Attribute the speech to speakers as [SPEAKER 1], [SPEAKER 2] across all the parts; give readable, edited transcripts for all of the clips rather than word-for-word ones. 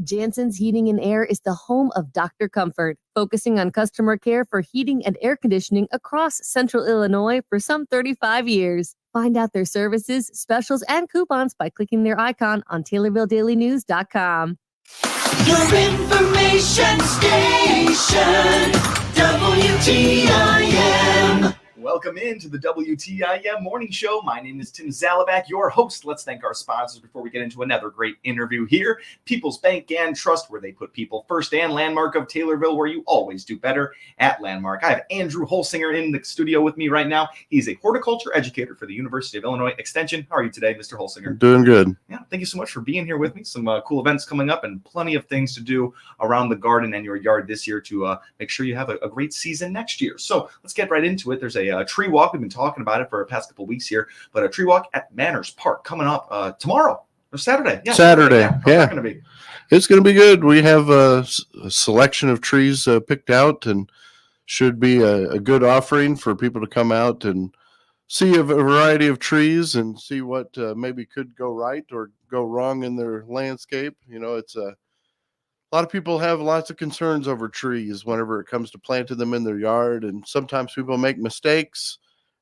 [SPEAKER 1] Jansen's Heating and Air is the home of Dr. Comfort, focusing on customer care for heating and air conditioning across Central Illinois for some 35 years. Find out their services, specials, and coupons by clicking their icon on TaylorvilleDailyNews.com.
[SPEAKER 2] Your information station, WTIM.
[SPEAKER 3] Welcome into the WTIM Morning Show. My name is Tim Zalabak, your host. Let's thank our sponsors before we get into another great interview here. People's Bank and Trust, where they put people first, and Landmark of Taylorville, where you always do better at Landmark. I have Andrew Holsinger in the studio with me right now. He's a horticulture educator for the University of Illinois Extension. How are you today, Mr. Holsinger?
[SPEAKER 4] Doing good.
[SPEAKER 3] Yeah, thank you so much for being here with me. Some cool events coming up and plenty of things to do around the garden and your yard this year to make sure you have a great season next year. So let's get right into it. There's a tree walk. We've been talking about it for the past couple of weeks here, but a tree walk at Manners Park coming up tomorrow or Saturday.
[SPEAKER 4] Yeah, Saturday. Yeah.
[SPEAKER 3] How's that going to be?
[SPEAKER 4] It's going to be good. We have a selection of trees picked out, and should be a good offering for people to come out and see a variety of trees and see what maybe could go right or go wrong in their landscape. You know, it's a lot of people have lots of concerns over trees whenever it comes to planting them in their yard, and sometimes people make mistakes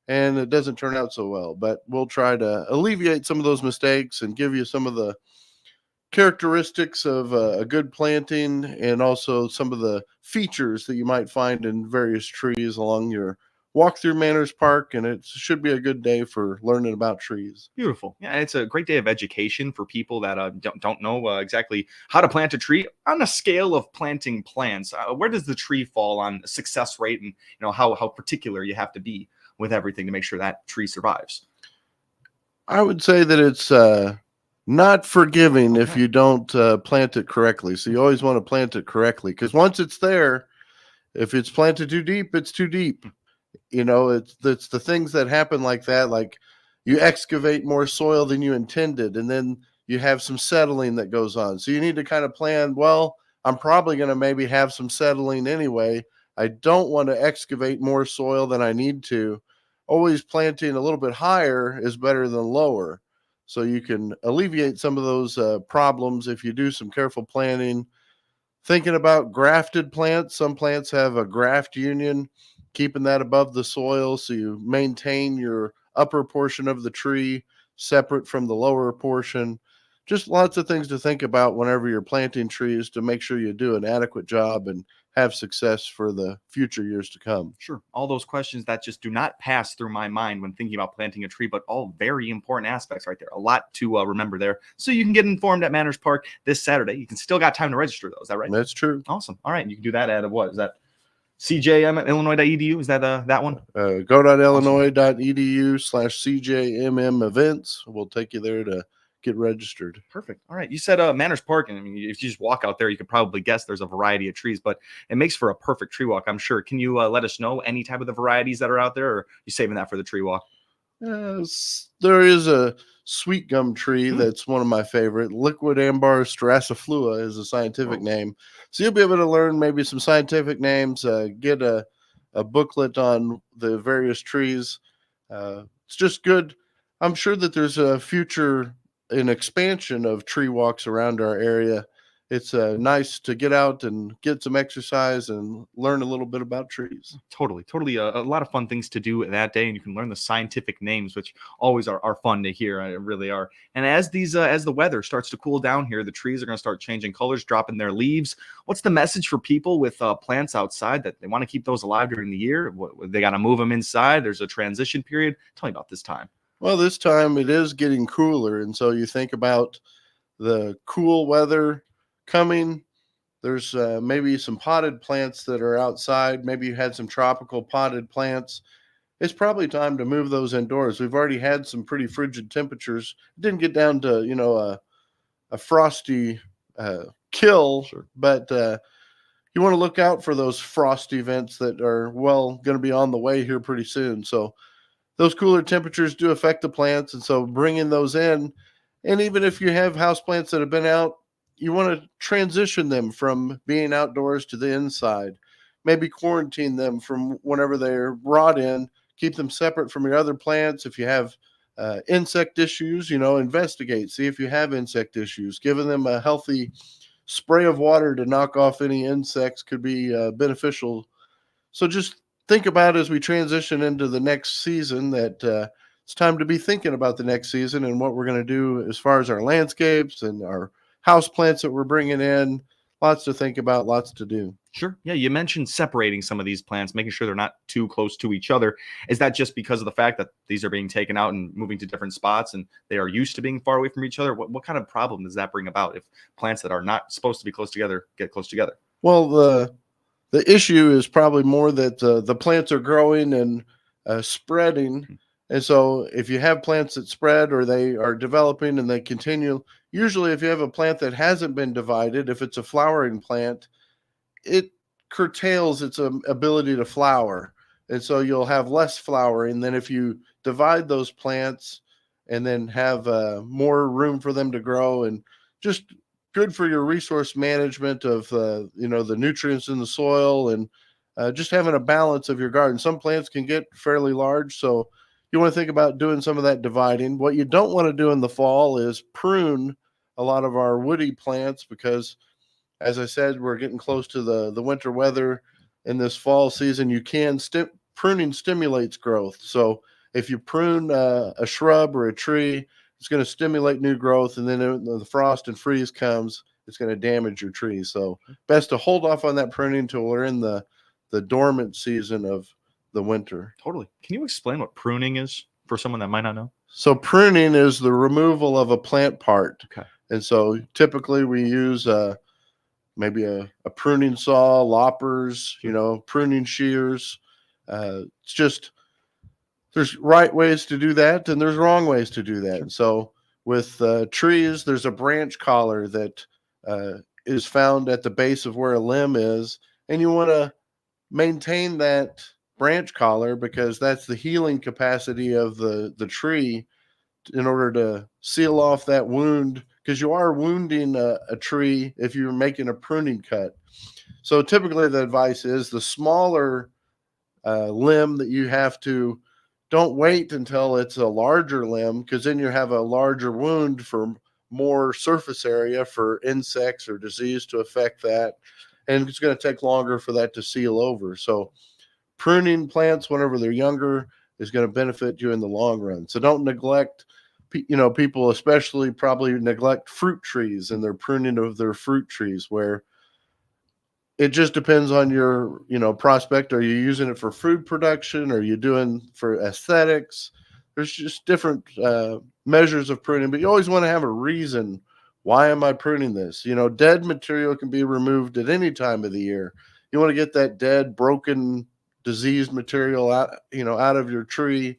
[SPEAKER 4] and it doesn't turn out so well. But we'll try to alleviate some of those mistakes and give you some of the characteristics of a good planting, and also some of the features that you might find in various trees along your walk through Manners Park, and it should be a good day for learning about trees.
[SPEAKER 3] Beautiful. Yeah, it's a great day of education for people that don't know exactly how to plant a tree on a scale of planting plants. Where does the tree fall on success rate, and how particular you have to be with everything to make sure that tree survives?
[SPEAKER 4] I would say that it's not forgiving if you don't plant it correctly. So you always want to plant it correctly, because once it's there, if it's planted too deep, it's too deep. It's the things that happen like that, like you excavate more soil than you intended, and then you have some settling that goes on. So you need to kind of plan, well, I'm probably going to maybe have some settling anyway. I don't want to excavate more soil than I need to. Always planting a little bit higher is better than lower. So you can alleviate some of those problems if you do some careful planting. Thinking about grafted plants, some plants have a graft union, keeping that above the soil so you maintain your upper portion of the tree separate from the lower portion. Just lots of things to think about whenever you're planting trees to make sure you do an adequate job and have success for the future years to come.
[SPEAKER 3] Sure. All those questions that just do not pass through my mind when thinking about planting a tree, but all very important aspects right there. A lot to remember there. So you can get informed at Manners Park this Saturday. You can still got time to register though. Is that right?
[SPEAKER 4] That's true.
[SPEAKER 3] Awesome. All right. And you can do that at what is that? CJM at Illinois.edu. Is that that one?
[SPEAKER 4] Go.illinois.edu/CJMM events. We'll take you there to get registered.
[SPEAKER 3] Perfect. All right. You said Manners Park, and I mean, if you just walk out there, you could probably guess there's a variety of trees, but it makes for a perfect tree walk, I'm sure. Can you let us know any type of the varieties that are out there, or are you saving that for the tree walk?
[SPEAKER 4] There is a sweet gum tree that's one of my favorite. Liquid ambar strassiflua is a scientific name. So you'll be able to learn maybe some scientific names, get a booklet on the various trees. It's just good. I'm sure that there's a future an expansion of tree walks around our area. It's nice to get out and get some exercise and learn a little bit about trees.
[SPEAKER 3] Totally. A lot of fun things to do that day, and you can learn the scientific names, which always are fun to hear. Really are. And as the weather starts to cool down here, the trees are going to start changing colors, dropping their leaves. What's the message for people with plants outside that they want to keep those alive during the year? They got to move them inside. There's a transition period. Tell me about this time.
[SPEAKER 4] Well, this time it is getting cooler, and so you think about the cool weather coming. There's maybe some potted plants that are outside. Maybe you had some tropical potted plants. It's probably time to move those indoors. We've already had some pretty frigid temperatures. It didn't get down to, a frosty kill,
[SPEAKER 3] sure.
[SPEAKER 4] But you want to look out for those frost events that are, going to be on the way here pretty soon. So those cooler temperatures do affect the plants, and so bringing those in, and even if you have houseplants that have been out, you want to transition them from being outdoors to the inside. Maybe quarantine them from whenever they're brought in, keep them separate from your other plants. If you have insect issues, investigate, see if you have insect issues, giving them a healthy spray of water to knock off any insects could be beneficial. So just think about as we transition into the next season that it's time to be thinking about the next season and what we're going to do as far as our landscapes and our house plants that we're bringing in. Lots to think about, lots to do.
[SPEAKER 3] Sure. Yeah, you mentioned separating some of these plants, making sure they're not too close to each other. Is that just because of the fact that these are being taken out and moving to different spots and they are used to being far away from each other? What kind of problem does that bring about if plants that are not supposed to be close together get close together?
[SPEAKER 4] Well, the issue is probably more that the plants are growing and spreading. And so if you have plants that spread or they are developing and they continue, usually if you have a plant that hasn't been divided, if it's a flowering plant, it curtails its ability to flower. And so you'll have less flowering than if you divide those plants and then have more room for them to grow, and just good for your resource management of the nutrients in the soil, and just having a balance of your garden. Some plants can get fairly large, so you want to think about doing some of that dividing. What you don't want to do in the fall is prune a lot of our woody plants, because as I said, we're getting close to the winter weather in this fall season. You can pruning stimulates growth. So if you prune a shrub or a tree, it's going to stimulate new growth, and then when the frost and freeze comes, it's going to damage your tree. So best to hold off on that pruning until we're in the dormant season of the winter.
[SPEAKER 3] Totally. Can you explain what pruning is for someone that might not know?
[SPEAKER 4] So pruning is the removal of a plant part.
[SPEAKER 3] Okay.
[SPEAKER 4] And so typically we use maybe a pruning saw, loppers, pruning shears. It's just, there's right ways to do that and there's wrong ways to do that.
[SPEAKER 3] Sure.
[SPEAKER 4] And so with trees, there's a branch collar that is found at the base of where a limb is, and you want to maintain that branch collar because that's the healing capacity of the tree in order to seal off that wound, because you are wounding a tree if you're making a pruning cut. So typically the advice is the smaller limb that you have to, don't wait until it's a larger limb, because then you have a larger wound for more surface area for insects or disease to affect that. And it's going to take longer for that to seal over. So pruning plants whenever they're younger is going to benefit you in the long run. So don't neglect, people especially probably neglect fruit trees and their pruning of their fruit trees, where it just depends on your, prospect. Are you using it for food production? Are you doing for aesthetics? There's just different measures of pruning, but you always want to have a reason. Why am I pruning this? Dead material can be removed at any time of the year. You want to get that dead, broken, diseased material out, out of your tree.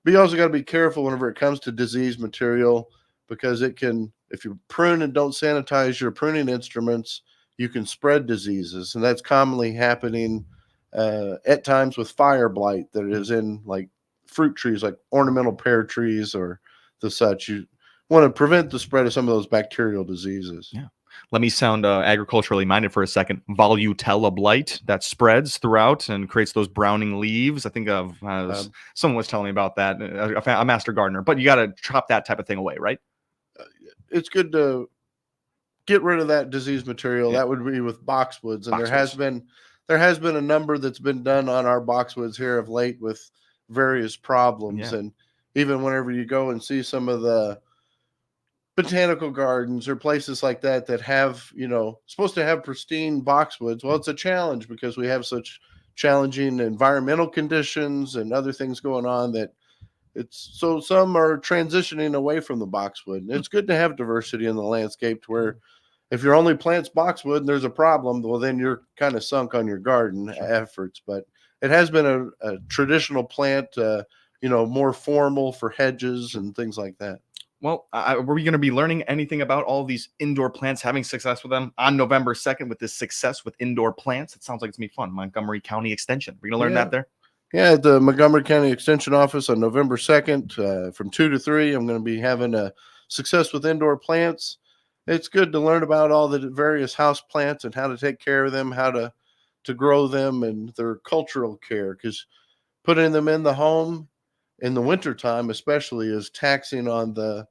[SPEAKER 4] But you also got to be careful whenever it comes to diseased material, because it can, if you prune and don't sanitize your pruning instruments, you can spread diseases. And that's commonly happening at times with fire blight that is in like fruit trees, like ornamental pear trees or the such. You want to prevent the spread of some of those bacterial diseases.
[SPEAKER 3] Yeah. Let me sound agriculturally minded for a second. Volutella blight that spreads throughout and creates those browning leaves. I think of someone was telling me about that, a master gardener. But you got to chop that type of thing away, right?
[SPEAKER 4] It's good to get rid of that diseased material. Yeah. That would be with boxwoods, and there has been a number that's been done on our boxwoods here of late with various problems. Yeah. And even whenever you go and see some of the botanical gardens or places like that have, supposed to have pristine boxwoods, well, it's a challenge because we have such challenging environmental conditions and other things going on that so some are transitioning away from the boxwood. And it's good to have diversity in the landscape, to where if your only plant's boxwood and there's a problem, well, then you're kind of sunk on your garden efforts. But it has been a traditional plant, more formal for hedges and things like that.
[SPEAKER 3] Well, were we going to be learning anything about all these indoor plants, having success with them on November 2nd with this success with indoor plants? It sounds like it's going to be fun. Montgomery County Extension. We're going to learn that there?
[SPEAKER 4] Yeah, at the Montgomery County Extension Office on November 2nd from 2 to 3. I'm going to be having a success with indoor plants. It's good to learn about all the various house plants and how to take care of them, how to grow them, and their cultural care, because putting them in the home in the wintertime especially is taxing on the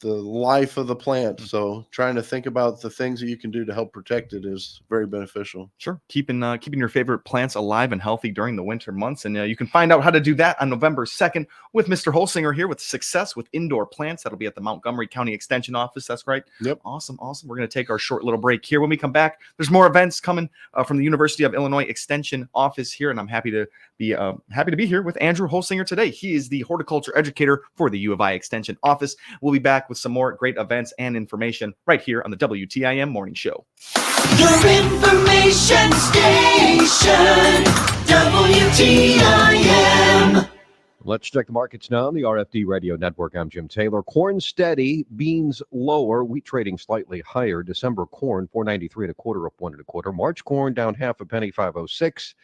[SPEAKER 4] life of the plant. So trying to think about the things that you can do to help protect it is very beneficial.
[SPEAKER 3] Sure. Keeping your favorite plants alive and healthy during the winter months. And you can find out how to do that on November 2nd with Mr. Holsinger here with Success with Indoor Plants. That'll be at the Montgomery County Extension Office. That's right.
[SPEAKER 4] Yep.
[SPEAKER 3] Awesome. We're going to take our short little break here. When we come back, there's more events coming from the University of Illinois Extension Office here. And I'm happy to be here with Andrew Holsinger today. He is the horticulture educator for the U of I Extension Office. We'll be back with some more great events and information right here on the WTIM Morning Show.
[SPEAKER 2] Your information station, WTIM.
[SPEAKER 5] Let's check the markets now on the RFD Radio Network. I'm Jim Taylor. Corn steady, beans lower, wheat trading slightly higher. December corn, $4.93 up 1 1/4. March corn down half a penny, $5.06.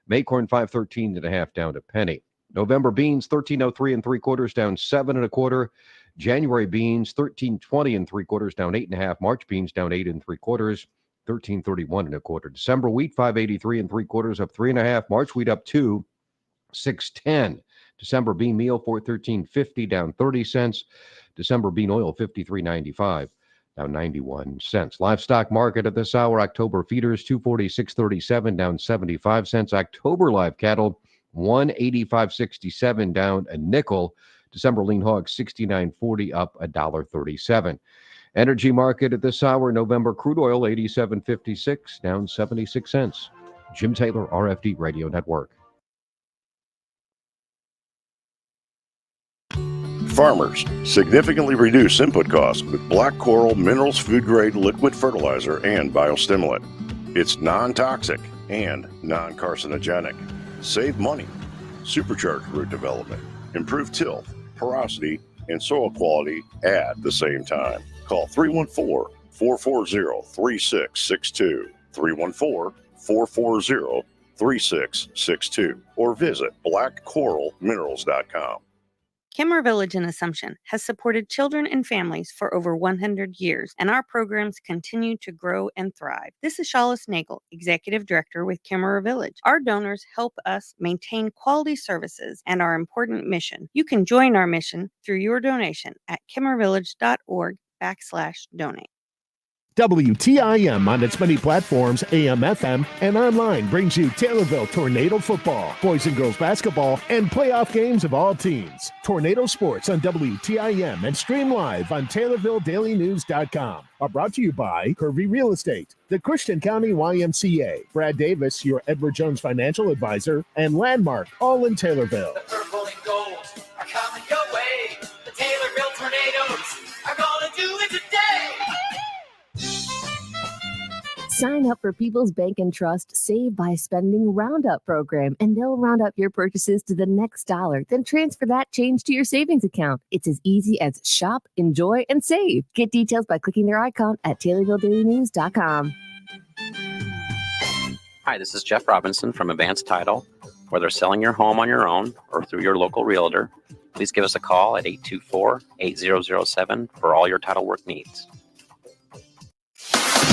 [SPEAKER 5] May corn, $5.13 1/2 down a penny. November beans, $13.03 3/4 down 7 1/4. January beans, $13.20 3/4 down 8 1/2. March beans down 8 3/4. $13.31 1/4. December wheat, $5.83 3/4 up 3 1/2. March wheat up 2, $6.10. December bean meal, $413.50 down 30 cents. December bean oil, $53.95 down 91 cents. Livestock market at this hour: October feeders, $246.37 down 75 cents. October live cattle, $185.67 down a nickel. December lean hogs, $69.40 up $1.37. Energy market at this hour: November crude oil, $87.56 down 76 cents. Jim Taylor, RFD Radio Network.
[SPEAKER 6] Farmers, significantly reduce input costs with Black Coral Minerals Food Grade Liquid Fertilizer and Biostimulant. It's non-toxic and non-carcinogenic. Save money. Supercharge root development. Improve tilth, porosity, and soil quality at the same time. Call 314-440-3662, 314-440-3662, or visit blackcoralminerals.com.
[SPEAKER 7] Kimmer Village in Assumption has supported children and families for over 100 years, and our programs continue to grow and thrive. This is Shalis Nagel, Executive Director with Kimmer Village. Our donors help us maintain quality services and our important mission. You can join our mission through your donation at kimmervillage.org/donate.
[SPEAKER 8] WTIM on its many platforms, AM, FM, and online brings you Taylorville Tornado Football, boys and girls basketball, and playoff games of all teams. Tornado Sports on WTIM and stream live on TaylorvilleDailyNews.com. Are brought to you by Curvy Real Estate, the Christian County YMCA, Brad Davis, your Edward Jones financial advisor, and Landmark, all in Taylorville.
[SPEAKER 2] The purple and gold are coming your way. The Taylorville Tornadoes are gonna do it today.
[SPEAKER 1] Sign up for People's Bank and Trust Save by Spending Roundup program, and they'll round up your purchases to the next dollar, then transfer that change to your savings account. It's as easy as shop, enjoy, and save. Get details by clicking their icon at TaylorvilleDailyNews.com.
[SPEAKER 9] Hi, this is Jeff Robinson from Advanced Title. Whether selling your home on your own or through your local realtor, please give us a call at 824-8007 for all your title work needs.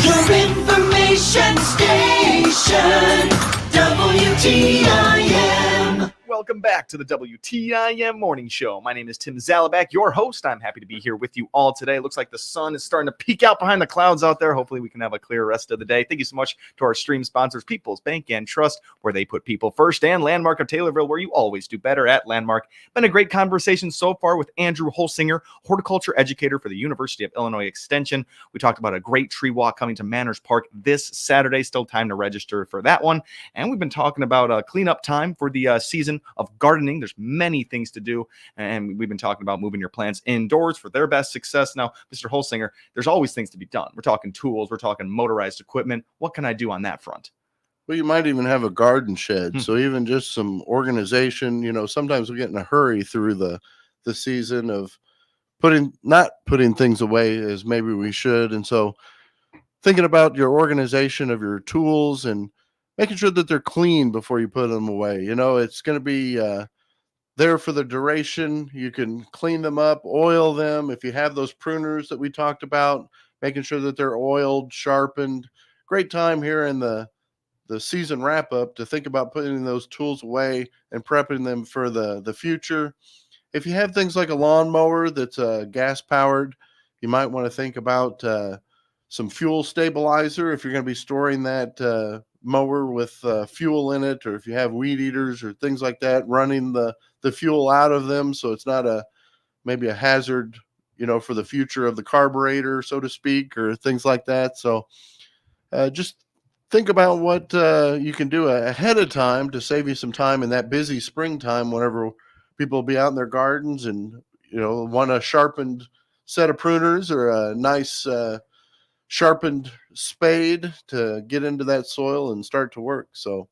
[SPEAKER 2] Your information station, WTIM.
[SPEAKER 3] Welcome back to the WTIM Morning Show. My name is Tim Zalabak, your host. I'm happy to be here with you all today. Looks like the sun is starting to peek out behind the clouds out there. Hopefully we can have a clear rest of the day. Thank you so much to our stream sponsors, People's Bank and Trust, where they put people first, and Landmark of Taylorville, where you always do better at Landmark. Been a great conversation so far with Andrew Holsinger, horticulture educator for the University of Illinois Extension. We talked about a great tree walk coming to Manners Park this Saturday. Still time to register for that one. And we've been talking about cleanup time for the season of gardening. There's many things to do, and we've been talking about moving your plants indoors for their best success. Now, Mr. Holsinger, there's always things to be done. We're talking tools, we're talking motorized equipment. What can I do on that front?
[SPEAKER 4] Well, you might even have a garden shed. So even just some organization, sometimes we get in a hurry through the season of not putting things away as maybe we should. And so thinking about your organization of your tools and making sure that they're clean before you put them away. It's going to be there for the duration. You can clean them up, oil them. If you have those pruners that we talked about, making sure that they're oiled, sharpened. Great time here in the season wrap up to think about putting those tools away and prepping them for the future. If you have things like a lawnmower that's gas powered, You might want to think about some fuel stabilizer if you're going to be storing that mower with fuel in it, or if you have weed eaters or things like that, running the fuel out of them so it's not maybe a hazard, for the future of the carburetor, so to speak, or things like that. So just think about what you can do ahead of time to save you some time in that busy springtime whenever people will be out in their gardens and, want a sharpened set of pruners or a nice sharpened spade to get into that soil and start to work. So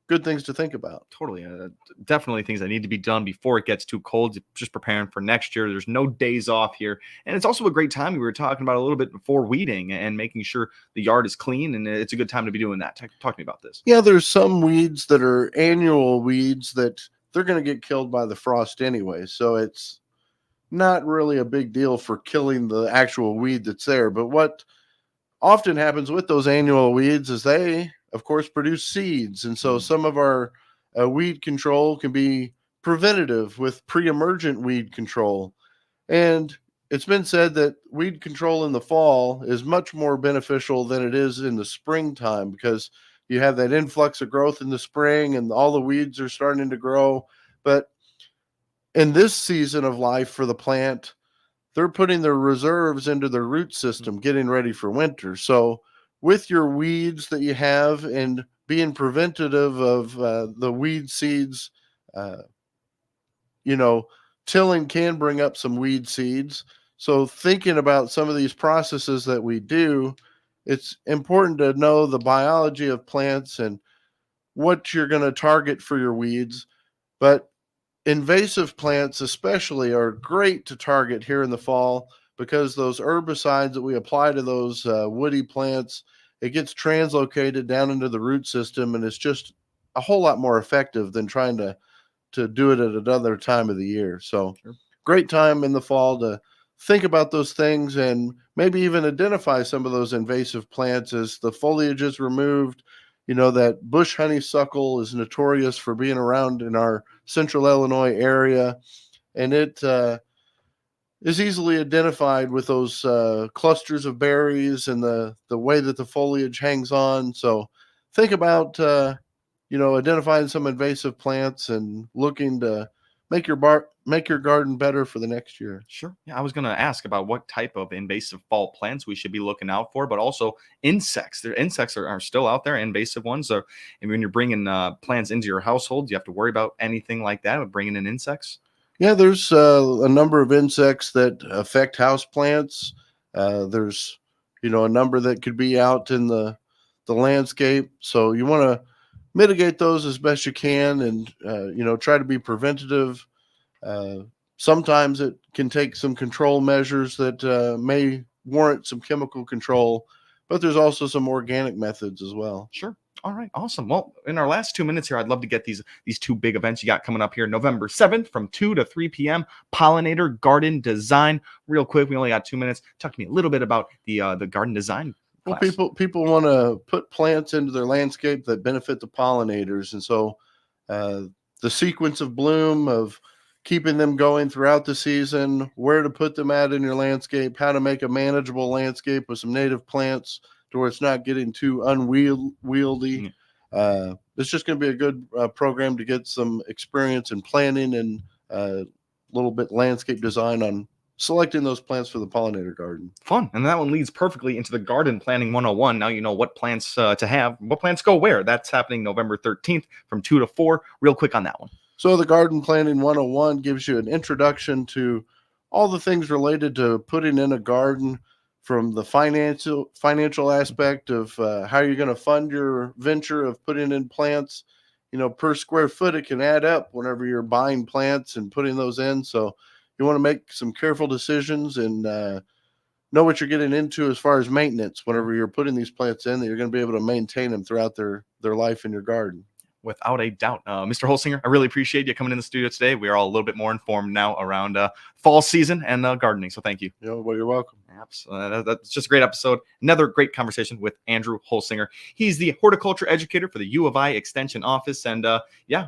[SPEAKER 4] good things to think about.
[SPEAKER 3] Totally. Definitely things that need to be done before it gets too cold, just preparing for next year. There's no days off here. And it's also a great time. We were talking about a little bit before weeding and making sure the yard is clean. And it's a good time to be doing that. Talk to me about this.
[SPEAKER 4] Yeah, there's some weeds that are annual weeds that they're going to get killed by the frost anyway. So it's not really a big deal for killing the actual weed that's there. But what often happens with those annual weeds is they, of course, produce seeds. And so some of our weed control can be preventative with pre-emergent weed control. And it's been said that weed control in the fall is much more beneficial than it is in the springtime, because you have that influx of growth in the spring and all the weeds are starting to grow. But in this season of life for the plant, they're putting their reserves into their root system, getting ready for winter. So with your weeds that you have and being preventative of the weed seeds, tilling can bring up some weed seeds. So thinking about some of these processes that we do, it's important to know the biology of plants and what you're going to target for your weeds. But invasive plants especially are great to target here in the fall, because those herbicides that we apply to those woody plants, it gets translocated down into the root system, and it's just a whole lot more effective than trying to do it at another time of the year. So great time in the fall to think about those things and maybe even identify some of those invasive plants as the foliage is removed. That bush honeysuckle is notorious for being around in our central Illinois area, and it is easily identified with those clusters of berries and the way that the foliage hangs on. So think about identifying some invasive plants and looking to make your garden better for the next year.
[SPEAKER 3] Sure. Yeah, I was going to ask about what type of invasive fall plants we should be looking out for, but also insects. Insects are still out there, invasive ones. So, and when you're bringing plants into your household, do you have to worry about anything like that with bringing in insects?
[SPEAKER 4] Yeah, there's a number of insects that affect house plants. There's, a number that could be out in the landscape. So you want to mitigate those as best you can, and try to be preventative. Sometimes it can take some control measures that may warrant some chemical control, but there's also some organic methods as well.
[SPEAKER 3] Sure. All right. Awesome. Well, in our last 2 minutes here, I'd love to get these two big events you got coming up here November 7th from 2 to 3 p.m. Pollinator Garden Design. Real quick, we only got 2 minutes. Talk to me a little bit about the garden design class.
[SPEAKER 4] Well, people want to put plants into their landscape that benefit the pollinators. And so the sequence of bloom, of keeping them going throughout the season, where to put them at in your landscape, how to make a manageable landscape with some native plants to where it's not getting too unwieldy. It's just going to be a good program to get some experience in planning and a little bit landscape design on selecting those plants for the pollinator garden.
[SPEAKER 3] Fun. And that one leads perfectly into the Garden Planning 101. Now you know what plants to have, what plants go where. That's happening November 13th from 2 to 4. Real quick on that one.
[SPEAKER 4] So the Garden Planning 101 gives you an introduction to all the things related to putting in a garden, from the financial aspect of how you're going to fund your venture of putting in plants. Per square foot, it can add up whenever you're buying plants and putting those in. So you want to make some careful decisions and know what you're getting into as far as maintenance whenever you're putting these plants in, that you're going to be able to maintain them throughout their life in your garden.
[SPEAKER 3] Without a doubt. Mr. Holsinger, I really appreciate you coming in the studio today. We are all a little bit more informed now around fall season and gardening. So thank you.
[SPEAKER 4] Well, you're welcome.
[SPEAKER 3] Snaps. That's just a great episode. Another great conversation with Andrew Holsinger. He's the horticulture educator for the U of I Extension Office. And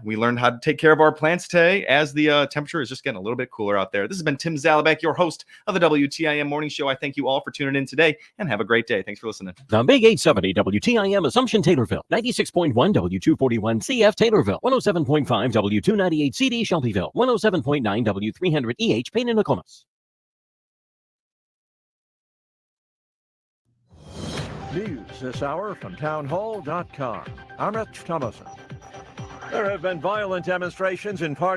[SPEAKER 3] we learned how to take care of our plants today as the temperature is just getting a little bit cooler out there. This has been Tim Zalabak, your host of the WTIM Morning Show. I thank you all for tuning in today and have a great day. Thanks for listening.
[SPEAKER 10] The Big 870 WTIM Assumption Taylorville, 96.1 W241 CF Taylorville, 107.5 W298 CD Shelbyville, 107.9 W300 EH Payne and Nokomis.
[SPEAKER 11] News this hour from townhall.com. I'm Rich Thomason. There have been violent demonstrations in parts